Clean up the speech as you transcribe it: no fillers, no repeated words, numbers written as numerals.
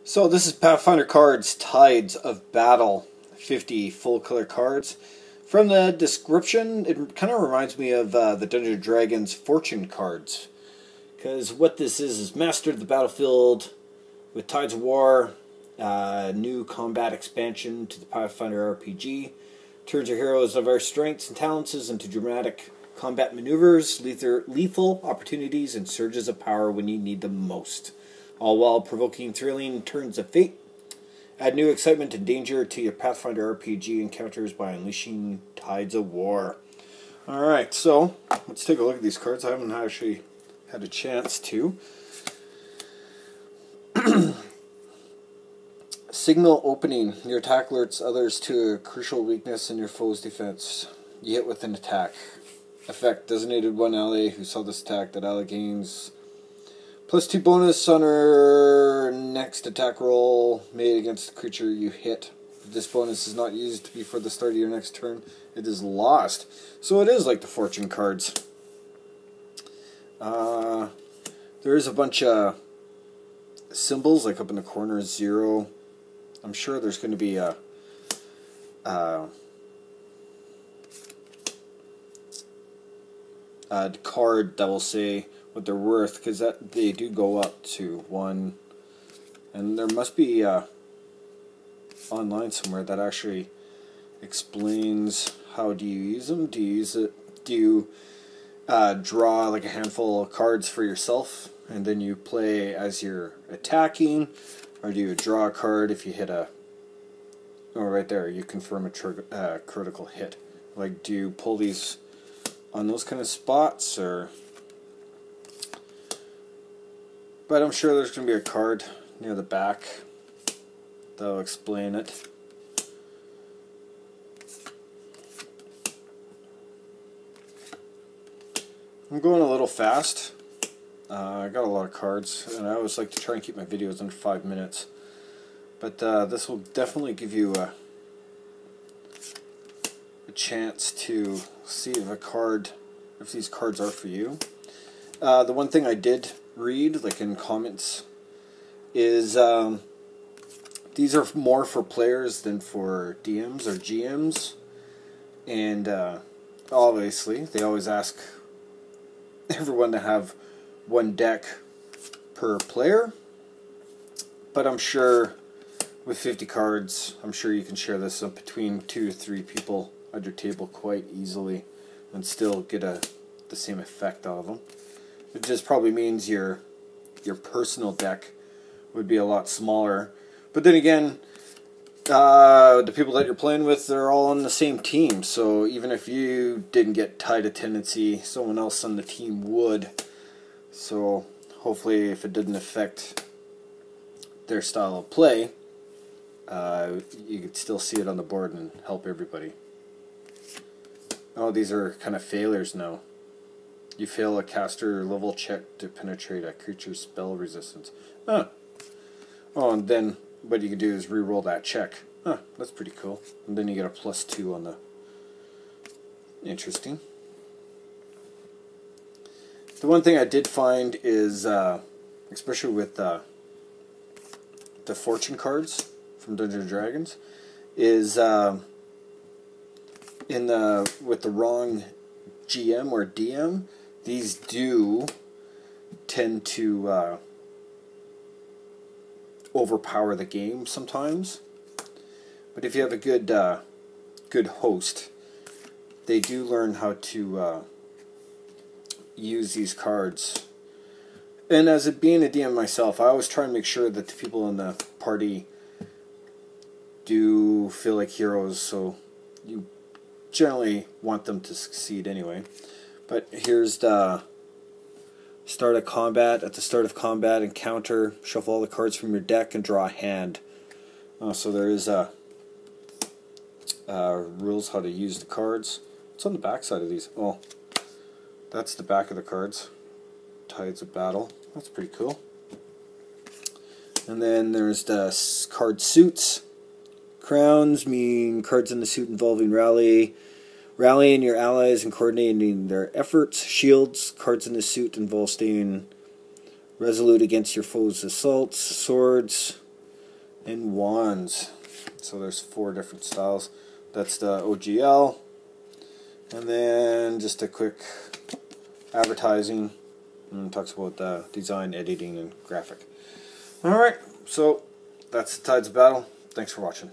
So this is Pathfinder Cards, Tides of Battle, 50 full color cards. From the description, it kind of reminds me of the Dungeons & Dragons Fortune cards. Because what this is Master of the Battlefield with Tides of War, new combat expansion to the Pathfinder RPG. Turns your heroes of our strengths and talents into dramatic combat maneuvers, lethal opportunities, and surges of power when you need them most. All while provoking thrilling turns of fate. Add new excitement and danger to your Pathfinder RPG encounters by unleashing Tides of War. Alright, so let's take a look at these cards. I haven't actually had a chance to. Signal opening. Your attack alerts others to a crucial weakness in your foe's defense. You hit with an attack. Effect. Designated one ally who saw this attack. That ally gains +2 bonus on her next attack roll made against the creature you hit. If this bonus is not used before the start of your next turn, it is lost. So it is like the fortune cards. There is a bunch of symbols, like up in the corner, 0. I'm sure there's going to be a card that will say what they're worth, because they do go up to 1, and there must be online somewhere that actually explains how do you use them. Do you draw like a handful of cards for yourself and then you play as you're attacking, or do you draw a card if you hit right there, you confirm a critical hit? Like, do you pull these on those kind of spots, or? But I'm sure there's going to be a card near the back that'll explain it. I'm going a little fast. I got a lot of cards, and I always like to try and keep my videos under 5 minutes. But this will definitely give you a chance to see if these cards are for you. The one thing I did read, like in comments, is these are more for players than for DMs or GMs, and obviously they always ask everyone to have one deck per player, but I'm sure with 50 cards, I'm sure you can share this up between 2 to 3 people at your table quite easily and still get the same effect out of them. It just probably means your personal deck would be a lot smaller. But then again, the people that you're playing with, they're all on the same team. So even if you didn't get Tide of Tendency, someone else on the team would. So hopefully if it didn't affect their style of play, you could still see it on the board and help everybody. Oh, these are kind of failures now. You fail a caster level check to penetrate a creature's spell resistance. Oh, and then what you can do is re-roll that check. That's pretty cool. And then you get a +2 on the... Interesting. The one thing I did find is, especially with the fortune cards from Dungeons & Dragons, is with the wrong GM or DM, these do tend to overpower the game sometimes. But if you have a good host, they do learn how to use these cards. And as being a DM myself, I always try and make sure that the people in the party do feel like heroes, so you generally want them to succeed anyway. But here's the start of combat. At the start of combat encounter, shuffle all the cards from your deck and draw a hand. So there is rules how to use the cards. What's on the back side of these? Oh, that's the back of the cards. Tides of Battle. That's pretty cool. And then there's the card suits. Crowns mean cards in the suit involving rallying your allies and coordinating their efforts. Shields, cards in the suit involve staying resolute against your foe's assaults. Swords, and wands. So there's 4 different styles. That's the OGL. And then just a quick advertising. And it talks about design, editing, and graphic. Alright, so that's the Tides of Battle. Thanks for watching.